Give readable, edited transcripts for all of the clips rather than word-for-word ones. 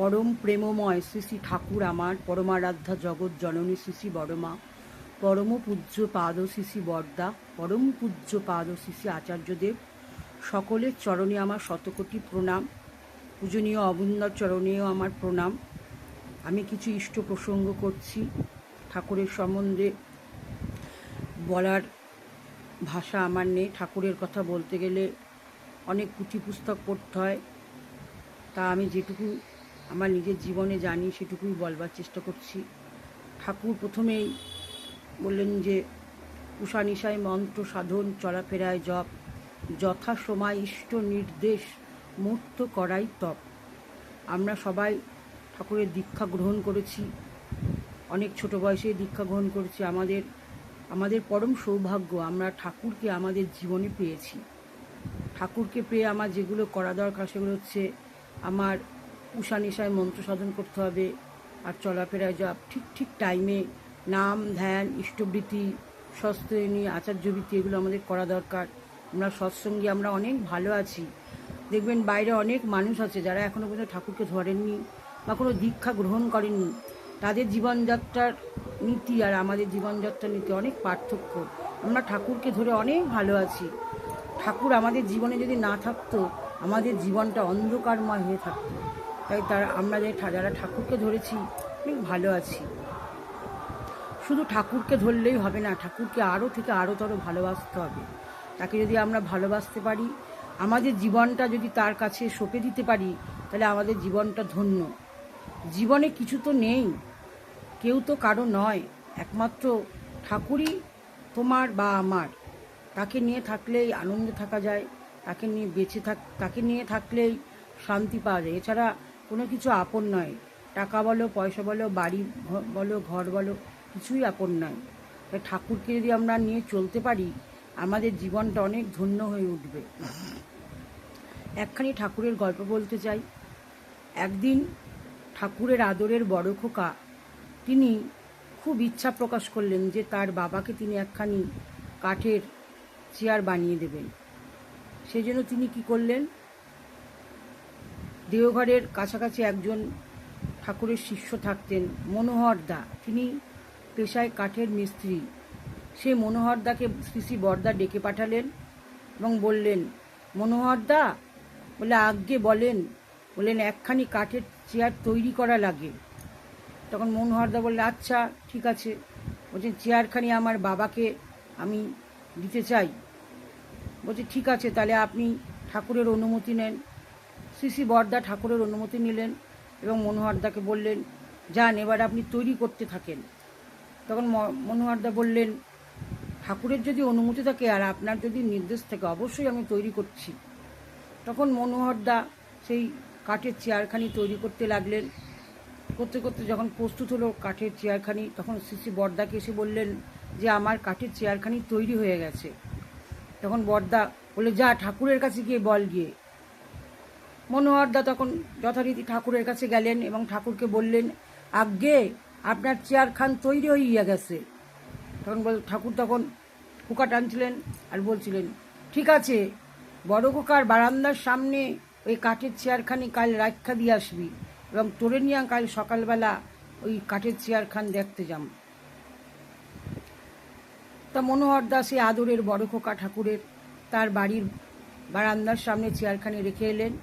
পরম প্রেমময় শ্রী শ্রী ঠাকুর আমার পরমারাধ্যা জগৎ জননী শ্রী শ্রী বড়মা, পরম পূজ্য পাদ শ্রী শ্রী বরদা, পরম পূজ্য পাদ শ্রী শ্রী আচার্যদেব, সকলের চরণে আমার শতকোটি প্রণাম। পূজনীয় অবুন্দর চরণেও আমার প্রণাম। আমি কিছু ইষ্ট প্রসঙ্গ করছি। ঠাকুরের সম্বন্ধে বলার ভাষা আমার নেই। ঠাকুরের কথা বলতে গেলে অনেক পুঁথি পুস্তক পড়তে হয়। তা আমি যেটুকু আমার নিজের জীবনে জানি সেটুকুই বলবার চেষ্টা করছি। ঠাকুর প্রথমেই বললেন যে উষা নিশায় মন্ত্র সাধন, চলাফেরায় জপ, যথা সময় ইষ্ট নির্দেশ, মূর্ত করাই তপ। আমরা সবাই ঠাকুরের দীক্ষা গ্রহণ করেছি, অনেক ছোট বয়সে দীক্ষা গ্রহণ করেছি। আমাদের পরম সৌভাগ্য, আমরা ঠাকুরকে আমাদের জীবনে পেয়েছি। ঠাকুরকে পেয়ে আমার যেগুলো করা দরকার সেগুলো হচ্ছে আমার উষা নিশায় মন্ত্র সাধন করতে হবে, আর চলাফেরায় যা ঠিক টাইমে নাম ধ্যান, ইষ্টবৃত্তি, সস্ত্রয়নী, আচার্যবৃত্তি এগুলো আমাদের করা দরকার। আমরা সৎসঙ্গী, আমরা অনেক ভালো আছি। দেখবেন বাইরে অনেক মানুষ আছে যারা এখনও পর্যন্ত ঠাকুরকে ধরেননি বা কোনো দীক্ষা গ্রহণ করেননি। তাদের জীবনযাত্রার নীতি আর আমাদের জীবনযাত্রার নীতি অনেক পার্থক্য। আমরা ঠাকুরকে ধরে অনেক ভালো আছি। ঠাকুর আমাদের জীবনে যদি না থাকতো আমাদের জীবনটা অন্ধকারময় হয়ে থাকতো। তাই আমরা যারা ঠাকুরকে ধরেছি অনেক ভালো আছি। শুধু ঠাকুরকে ধরলেই হবে না, ঠাকুরকে আরও থেকে আরোতর ভালোবাসতে হবে। তাকে যদি আমরা ভালোবাসতে পারি, আমাদের জীবনটা যদি তার কাছে সঁপে দিতে পারি, তাহলে আমাদের জীবনটা ধন্য। জীবনে কিছু তো নেই, কেউ তো কারো নয়, একমাত্র ঠাকুরই তোমার বা আমার। তাকে নিয়ে থাকলেই আনন্দে থাকা যায়, তাকে নিয়ে তাকে নিয়ে থাকলেই শান্তি পাওয়া যায়। এছাড়া কোনো কিছু আপন নয়। টাকা বলো, পয়সা বলো, বাড়ি বলো, ঘর বলো, কিছুই আপন নয়। তাই ঠাকুরকে যদি আমরা নিয়ে চলতে পারি, আমাদের জীবনটা অনেক ধন্য হয়ে উঠবে। একখানি ঠাকুরের গল্প বলতে চাই। একদিন ঠাকুরের আদরের বড় খোকা তিনি খুব ইচ্ছা প্রকাশ করলেন যে তার বাবাকে তিনি একখানি কাঠের চেয়ার বানিয়ে দেবেন। সেই জন্য তিনি কি করলেন, দেওঘরের কাছাকাছি একজন ঠাকুরের শিষ্য থাকতেন, মনোহর দা। তিনি পেশায় কাঠের মিস্ত্রি। সেই মনোহর দাকে শ্রী শ্রী বরদা ডেকে পাঠালেন এবং বললেন, মনোহর দা, বলে আজ্ঞে বললেন একখানি কাঠের চেয়ার তৈরি করা লাগে। তখন মনোহরদা বললেন, আচ্ছা ঠিক আছে। বলছেন চেয়ারখানি আমার বাবাকে আমি দিতে চাই। বলছে ঠিক আছে, তাহলে আপনি ঠাকুরের অনুমতি নেন। শ্রী শ্রী বরদা ঠাকুরের অনুমতি নিলেন এবং মনোহরদাকে বললেন, যান এবার আপনি তৈরি করতে থাকেন। তখন মনোহরদা বললেন, ঠাকুরের যদি অনুমতি থাকে আর আপনার যদি নির্দেশ থাকে অবশ্যই আমি তৈরি করছি। তখন মনোহরদা সেই কাঠের চেয়ারখানি তৈরি করতে লাগলেন। করতে করতে যখন প্রস্তুত হলো কাঠের চেয়ারখানি, তখন শ্রী শ্রী বরদাকে এসে বললেন যে আমার কাঠের চেয়ারখানি তৈরি হয়ে গেছে। তখন বরদা বললে, যা ঠাকুরের কাছে গিয়ে বল গিয়ে। মনোহরদা তখন যথারীতি ঠাকুরের কাছে গেলেন এবং ঠাকুরকে বললেন, আজ্ঞে আপনার চেয়ারখান তৈরি হইয়া গেছে। ঠাকুর তখন খোকা টানছিলেন আর বলছিলেন, ঠিক আছে, বড় খোকার বারান্দার সামনে ওই কাঠের চেয়ারখানি কাল রাখা দিয়ে আসবি এবং তোরে নিয়ে কাল সকালবেলা ওই কাঠের চেয়ারখান দেখতে যাম। তা মনোহরদা সে আদরের বড় খোকা ঠাকুরের তার বাড়ির বারান্দার সামনে চেয়ারখানি রেখে এলেন।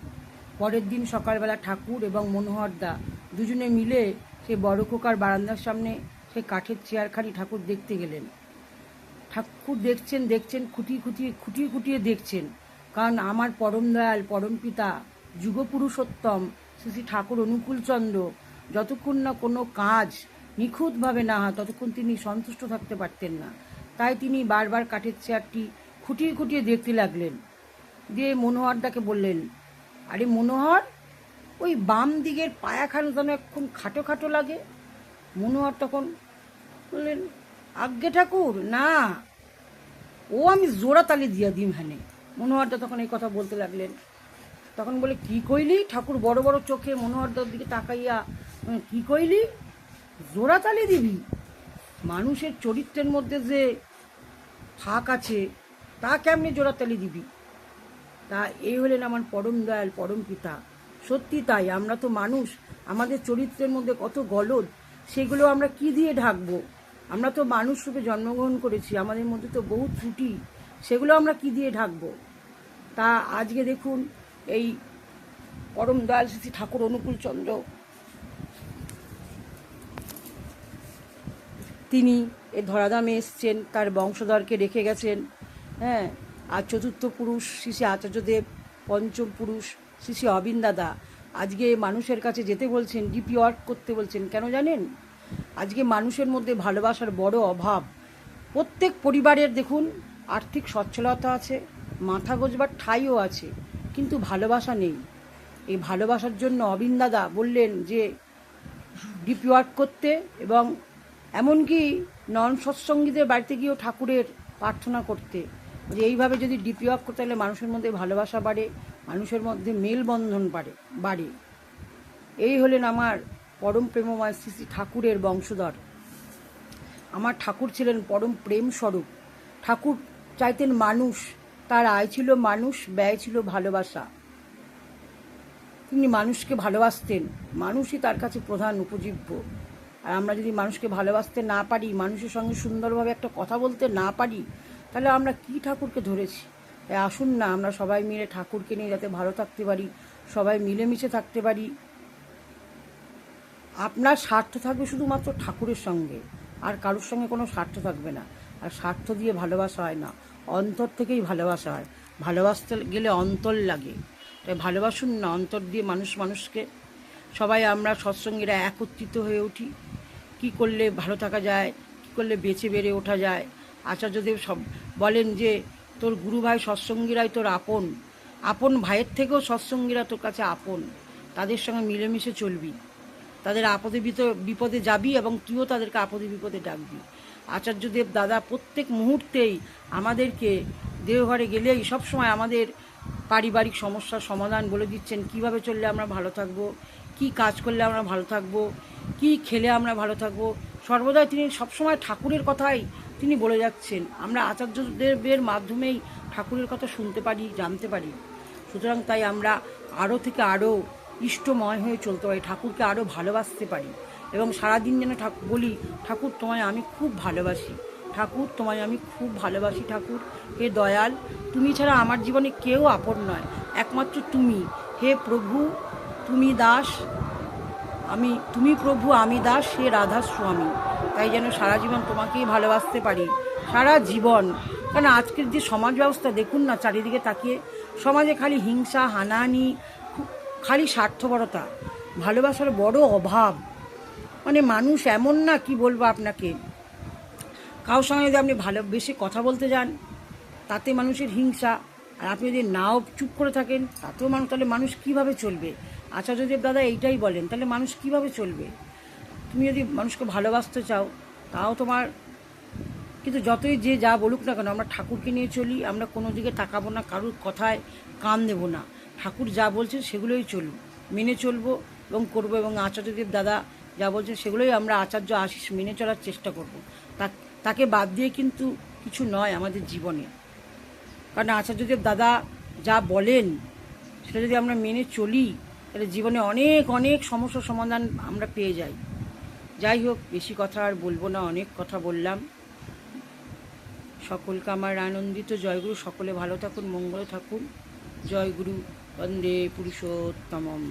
পরের দিন সকালবেলা ঠাকুর এবং মনোহরদা দুজনে মিলে সে বড় খোকার বারান্দার সামনে সে কাঠের চেয়ারখানি ঠাকুর দেখতে গেলেন। ঠাকুর দেখছেন খুঁটিয়ে দেখছেন, কারণ আমার পরম দয়াল পরম পিতা যুগপুরুষোত্তম শ্রী শ্রী ঠাকুর অনুকূলচন্দ্র যতক্ষণ না কোনো কাজ নিখুঁতভাবে না হয় ততক্ষণ তিনি সন্তুষ্ট থাকতে পারতেন না। তাই তিনি বারবার কাঠের চেয়ারটি খুঁটিয়ে দেখতে লাগলেন। দিয়ে মনোহরদাকে বললেন, আরে মনোহর, ওই বাম দিকের পায়াখানা যেন এখন খাটো লাগে। মনোহর তখন বললেন, আজ্ঞে ঠাকুর, না, ও আমি জোড়া তালি দিয়া দিম হ্যানে। মনোহরদা তখন এই কথা বলতে লাগলেন। তখন বলে, কি কইলি? ঠাকুর বড় বড় চোখে মনোহরদার দিকে তাকাইয়া, কি কইলি? জোড়া তালি দিবি? মানুষের চরিত্রের মধ্যে যে ফাঁক আছে তা কেমনি জোড়া তালি দিবি? তা এই হলেন আমার পরম দয়াল পরম পিতা। সত্যি তাই, আমরা তো মানুষ, আমাদের চরিত্রের মধ্যে কত গলদ, সেগুলো আমরা কি দিয়ে ঢাকবো? আমরা তো মানুষ রূপে জন্মগ্রহণ করেছি, আমাদের মধ্যে তো বহু ত্রুটি, সেগুলো আমরা কি দিয়ে ঢাকবো? তা আজকে দেখুন এই পরম দয়াল শ্রী ঠাকুর অনুকূল চন্দ্র, তিনি এ ধরাধামে এসছেন, তার বংশধরকে রেখে গেছেন। হ্যাঁ, আর চতুর্থ পুরুষ শ্রী শ্রী আচার্যদেব, পঞ্চম পুরুষ শ্রী শ্রী অবিন দাদা আজকে মানুষের কাছে যেতে বলছেন, ডিপি ওয়ার্ক করতে বলছেন। কেন জানেন? আজকে মানুষের মধ্যে ভালোবাসার বড় অভাব। প্রত্যেক পরিবারের দেখুন আর্থিক সচ্ছলতা আছে, মাথা গোজবার ঠাঁইও আছে, কিন্তু ভালোবাসা নেই। এই ভালোবাসার জন্য অবিন দাদা বললেন যে ডিপি ওয়ার্ক করতে, এবং এমনকি নন সৎসঙ্গীদের বাড়িতে গিয়েও ঠাকুরের প্রার্থনা করতে, যে এইভাবে যদি ডিপি ওয়ার্ক করতে হলে মানুষের মধ্যে ভালোবাসা বাড়ে, মানুষের মধ্যে মেলবন্ধন বাড়ে। এই হলেন আমার পরম প্রেমময় শ্রী শ্রী ঠাকুরের বংশধর। আমার ঠাকুর ছিলেন পরম প্রেম স্বরূপ। ঠাকুর চাইতেন মানুষ, তার আয় ছিল মানুষ, ব্যয় ছিল ভালোবাসা। তিনি মানুষকে ভালোবাসতেন, মানুষই তার কাছে প্রধান উপজীব্য। আর আমরা যদি মানুষকে ভালোবাসতে না পারি, মানুষের সঙ্গে সুন্দরভাবে একটা কথা বলতে না পারি, তাহলে আমরা কি ঠাকুরকে ধরেছি? তাই আসুন না আমরা সবাই মিলে ঠাকুরকে নিয়ে যাতে ভালো থাকতে পারি, সবাই মিলেমিশে থাকতে পারি। আপনার স্বার্থ থাকবে শুধুমাত্র ঠাকুরের সঙ্গে, আর কারোর সঙ্গে কোনো স্বার্থ থাকবে না। আর স্বার্থ দিয়ে ভালোবাসা হয় না, অন্তর থেকেই ভালোবাসা হয়। ভালোবাসতে গেলে অন্তর লাগে। তাই ভালোবাসুন না, অন্তর দিয়ে মানুষকে। সবাই আমরা সৎসঙ্গীরা একত্রিত হয়ে উঠি। কি করলে ভালো থাকা যায়, কি করলে বেঁচে বেড়ে ওঠা যায়। আচার্যদেব সব বলেন যে তোর গুরু ভাই সৎসঙ্গীরাই তোর আপন, আপন ভাইয়ের থেকেও সৎসঙ্গীরা তোর কাছে আপন। তাদের সঙ্গে মিলেমিশে চলবি, তাদের আপদে বিপদে যাবি, এবং তুইও তাদেরকে আপদে বিপদে ডাকবি। আচার্যদেব দাদা প্রত্যেক মুহূর্তেই আমাদেরকে, দেওঘরে গেলেই সবসময় আমাদের পারিবারিক সমস্যার সমাধান বলে দিচ্ছেন। কিভাবে চললে আমরা ভালো থাকবো, কি কাজ করলে আমরা ভালো থাকবো, কি খেলে আমরা ভালো থাকবো, সর্বদাই তিনি সবসময় ঠাকুরের কথাই তিনি বলে যাচ্ছেন। আমরা আচার্যদেবের মাধ্যমেই ঠাকুরের কথা শুনতে পারি, জানতে পারি। সুতরাং তাই আমরা আরও থেকে আরও ইষ্টময় হয়ে চলতে পারি, ঠাকুরকে আরও ভালোবাসতে পারি, এবং সারাদিন যেন বলি, ঠাকুর তোমায় আমি খুব ভালোবাসি, ঠাকুর তোমায় আমি খুব ভালোবাসি, ঠাকুর হে দয়াল, তুমি ছাড়া আমার জীবনে কেউ আপন নয়, একমাত্র তুমি। হে প্রভু, তুমি দাস, তুমি প্রভু, আমি দাস, হে রাধা স্বামী। তাই যেন সারা জীবন তোমাকেই ভালোবাসতে পারি, সারা জীবন। কারণ আজকের যে সমাজ ব্যবস্থা দেখুন না, চারিদিকে তাকিয়ে সমাজে খালি হিংসা, হানাহানি, খালি স্বার্থপরতা, ভালোবাসার বড় অভাব। মানে মানুষ এমন না, কি বলবো আপনাকে, কারোর সঙ্গে যদি আপনি ভালোবেসে কথা বলতে যান, তাতে মানুষের হিংসা, আর আপনি যদি নাও চুপ করে থাকেন তাতেও মানুষ, তাহলে মানুষ কীভাবে চলবে? আচার্যদেব দাদা এইটাই বলেন, তাহলে মানুষ কীভাবে চলবে? তুমি যদি মানুষকে ভালোবাসতে চাও, তাও তোমার, কিন্তু যতই যে যা বলুক না কেন, আমরা ঠাকুরকে নিয়ে চলি, আমরা কোনো দিকে তাকাবো না, কারুর কথায় কান দেবো না। ঠাকুর যা বলছেন সেগুলোই চলব, মেনে চলবো এবং করবো, এবং আচার্যদেব দাদা যা বলছেন সেগুলোই আমরা আচার্য আশিস মেনে চলার চেষ্টা করব। তাকে বাদ দিয়ে কিন্তু কিছু নয় আমাদের জীবনে। কারণ আচার্যদেব দাদা যা বলেন সেটা যদি আমরা মেনে চলি, তাহলে জীবনে অনেক অনেক সমস্যার সমাধান আমরা পেয়ে যাই। যাই হোক, বেশি কথা আর বলবো না, অনেক কথা বললাম। সকলকে আমার আনন্দিত জয়গুরু, সকলে ভালো থাকুন, মঙ্গলে থাকুন। জয়গুরু, বন্দে পুরুষোত্তমম।